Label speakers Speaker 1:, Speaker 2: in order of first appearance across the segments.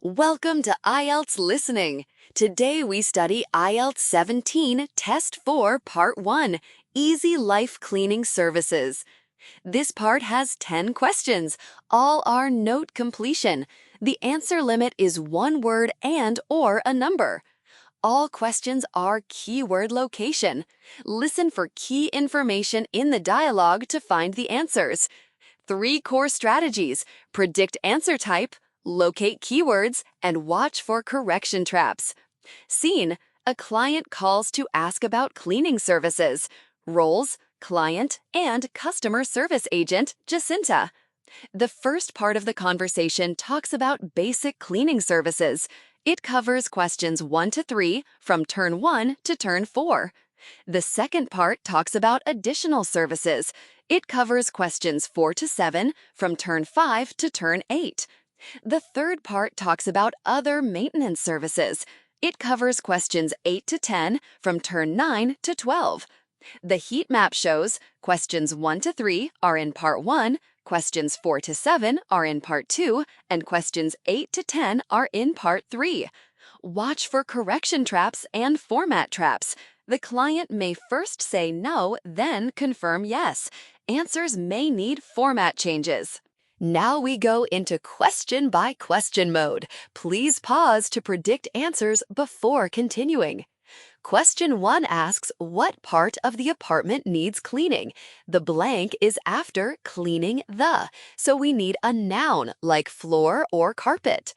Speaker 1: Welcome to IELTS Listening. Today we study IELTS 17 Test 4 Part 1, Easy Life Cleaning Services. This part has 10 questions. All are note completion. The answer limit is one word and/or a number. All questions are keyword location. Listen for key information in the dialogue to find the answers. 3 core strategies: predict answer type, locate keywords, and watch for correction traps. Scene: a client calls to ask about cleaning services. Roles: client and customer service agent, Jacinta. The first part of the conversation talks about basic cleaning services. It covers questions 1 to 3 from turn 1 to turn 4. The second part talks about additional services. It covers questions 4 to 7 from turn 5 to turn 8. The third part talks about other maintenance services. It covers questions 8 to 10 from turn 9 to 12. The heat map shows questions 1 to 3 are in Part 1, questions 4 to 7 are in Part 2, and questions 8 to 10 are in Part 3. Watch for correction traps and format traps. The client may first say no, then confirm yes. Answers may need format changes. Now we go into question-by-question mode. Please pause to predict answers before continuing. Question 1 asks, what part of the apartment needs cleaning? The blank is after cleaning the, so we need a noun like floor or carpet.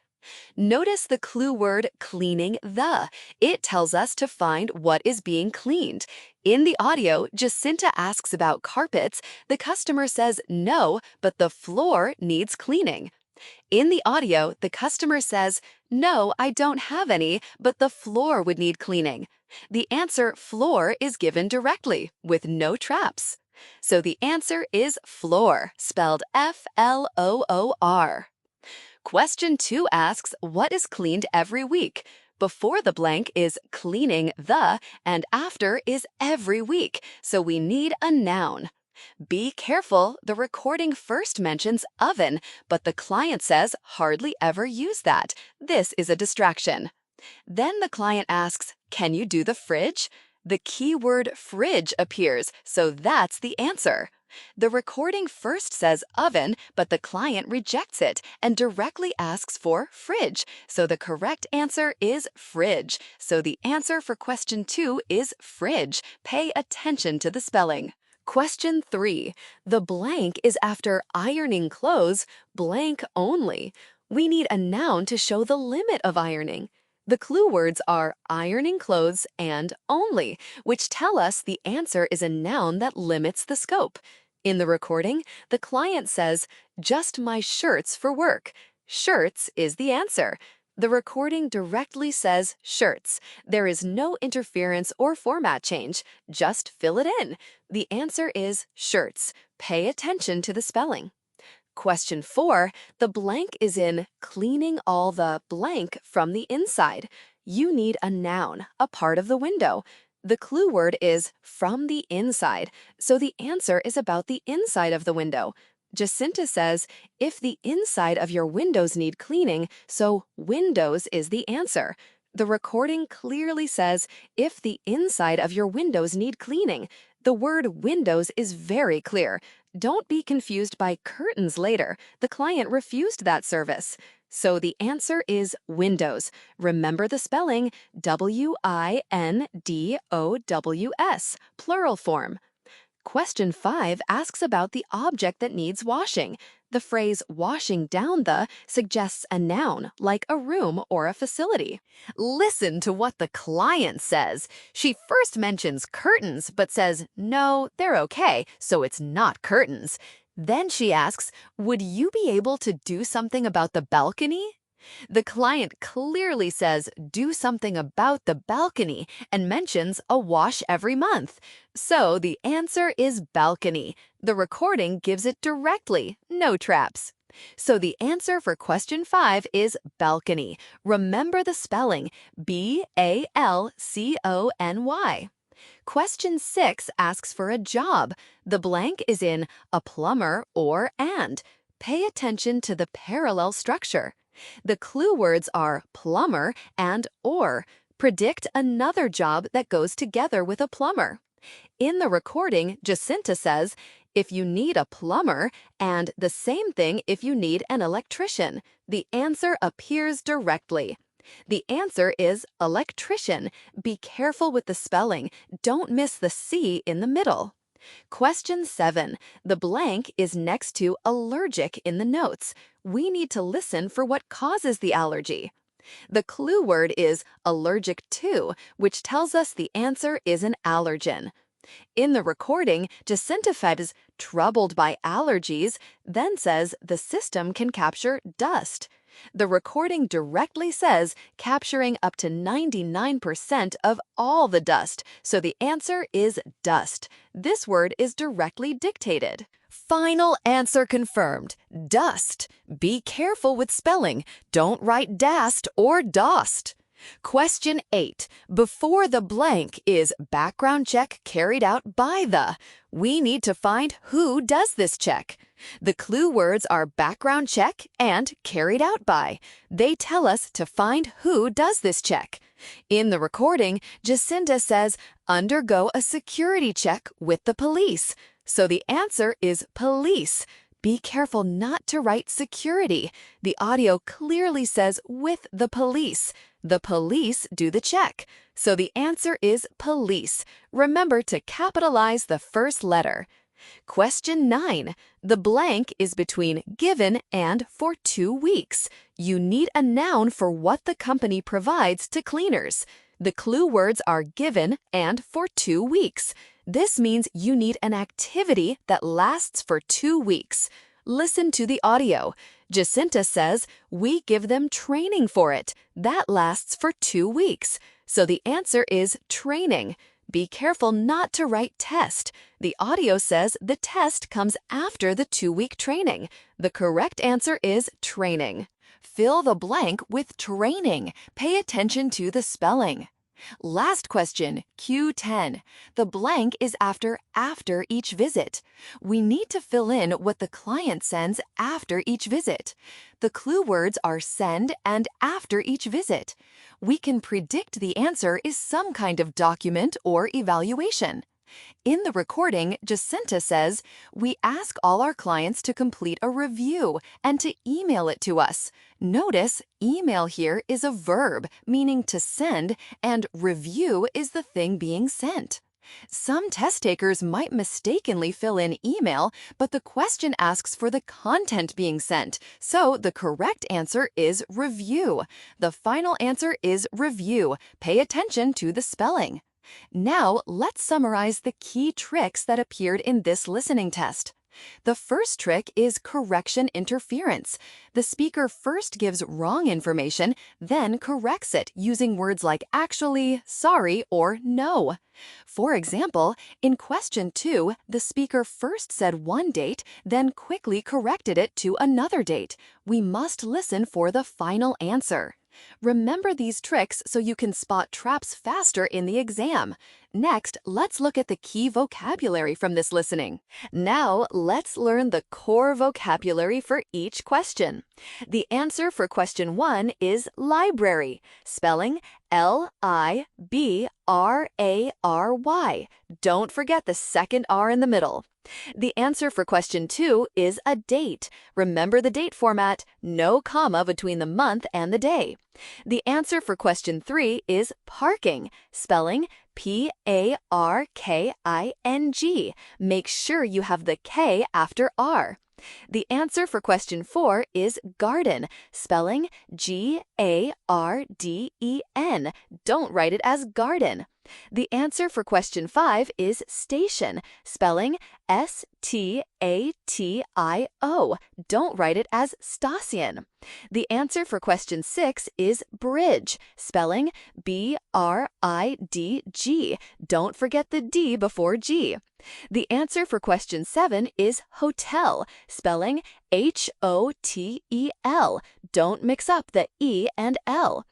Speaker 1: Notice the clue word cleaning the. It tells us to find what is being cleaned. In the audio, Jacinta asks about carpets. The customer says no, but the floor needs cleaning. In the audio, the customer says, no, I don't have any, but the floor would need cleaning. The answer floor is given directly, with no traps. So the answer is floor, spelled F-L-O-O-R. Question 2 asks, what is cleaned every week? Before the blank is cleaning the, and after is every week, so we need a noun. Be careful, the recording first mentions oven, but the client says hardly ever use that. This is a distraction. Then the client asks, can you do the fridge? The keyword fridge appears, so that's the answer. The recording first says oven, but the client rejects it and directly asks for fridge, so the correct answer is fridge. So the answer for question 2 is fridge. Pay attention to the spelling. Question 3. The blank is after ironing clothes, blank only. We need a noun to show the limit of ironing. The clue words are ironing clothes and only, which tell us the answer is a noun that limits the scope. In the recording, the client says, just my shirts for work. Shirts is the answer. The recording directly says shirts. There is no interference or format change. Just fill it in. The answer is shirts. Pay attention to the spelling. Question 4, the blank is in cleaning all the blank from the inside. You need a noun, a part of the window. The clue word is from the inside, so the answer is about the inside of the window. Jacinta says, if the inside of your windows need cleaning, so windows is the answer. The recording clearly says, if the inside of your windows need cleaning. The word windows is very clear. Don't be confused by curtains later. The client refused that service. So the answer is windows. Remember the spelling, W-I-N-D-O-W-S, plural form. Question 5 asks about the object that needs washing. The phrase washing down the suggests a noun, like a room or a facility. Listen to what the client says. She first mentions curtains, but says, no, they're okay, so it's not curtains. Then she asks, would you be able to do something about the balcony? The client clearly says, do something about the balcony, and mentions a wash every month. So the answer is balcony. The recording gives it directly, no traps. So the answer for question 5 is balcony. Remember the spelling, B-A-L-C-O-N-Y. Question 6 asks for a job. The blank is in a plumber or and. Pay attention to the parallel structure. The clue words are plumber and or. Predict another job that goes together with a plumber. In the recording, Jacinta says, if you need a plumber, and the same thing if you need an electrician. The answer appears directly. The answer is electrician. Be careful with the spelling. Don't miss the C in the middle. Question 7. The blank is next to allergic in the notes. We need to listen for what causes the allergy. The clue word is allergic to, which tells us the answer is an allergen. In the recording, Jacinta is troubled by allergies, then says the system can capture dust. The recording directly says capturing up to 99% of all the dust, so the answer is dust. This word is directly dictated. Final answer confirmed. Dust. Be careful with spelling. Don't write dast or dost. Question 8. Before the blank is background check carried out by the. We need to find who does this check. The clue words are background check and carried out by. They tell us to find who does this check. In the recording, Jacinta says, undergo a security check with the police. So the answer is police. Be careful not to write security. The audio clearly says with the police. The police do the check. So the answer is police. Remember to capitalize the first letter. Question 9. The blank is between given and for 2 weeks. You need a noun for what the company provides to cleaners. The clue words are given and for 2 weeks. This means you need an activity that lasts for 2 weeks. Listen to the audio. Jacinta says, we give them training for it. That lasts for 2 weeks. So the answer is training. Be careful not to write test. The audio says the test comes after the 2-week training. The correct answer is training. Fill the blank with training. Pay attention to the spelling. Last question, Q10. The blank is after each visit. We need to fill in what the client sends after each visit. The clue words are send and after each visit. We can predict the answer is some kind of document or evaluation. In the recording, Jacinta says, we ask all our clients to complete a review and to email it to us. Notice, email here is a verb, meaning to send, and review is the thing being sent. Some test takers might mistakenly fill in email, but the question asks for the content being sent, so the correct answer is review. The final answer is review. Pay attention to the spelling. Now, let's summarize the key tricks that appeared in this listening test. The first trick is correction interference. The speaker first gives wrong information, then corrects it using words like actually, sorry, or no. For example, in question 2, the speaker first said one date, then quickly corrected it to another date. We must listen for the final answer. Remember these tricks so you can spot traps faster in the exam. Next, let's look at the key vocabulary from this listening. Now, let's learn the core vocabulary for each question. The answer for question 1 is library, spelling L-I-B-R-A-R-Y. Don't forget the second R in the middle. The answer for question 2 is a date. Remember the date format, no comma between the month and the day. The answer for question 3 is parking, spelling P-A-R-K-I-N-G. Make sure you have the K after R. The answer for question 4 is garden, spelling G-A-R-D-E-N. Don't write it as garden. The answer for question 5 is station, spelling S-T-A-T-I-O. Don't write it as station. The answer for question 6 is bridge, spelling B-R-I-D-G. Don't forget the D before G. The answer for question 7 is hotel, spelling H-O-T-E-L. Don't mix up the E and L.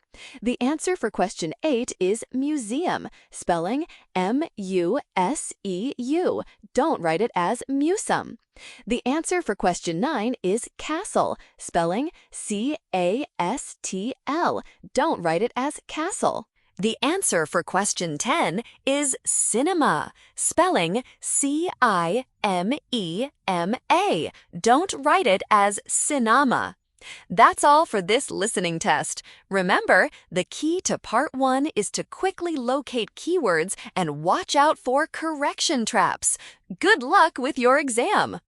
Speaker 1: The answer for question 8 is museum, spelling M-U-S-E-U. Don't write it as musum. The answer for question 9 is castle, spelling C-A-S-T-L. Don't write it as castle. The answer for question 10 is cinema, spelling C-I-M-E-M-A. Don't write it as cinema. That's all for this listening test. Remember, the key to part 1 is to quickly locate keywords and watch out for correction traps. Good luck with your exam!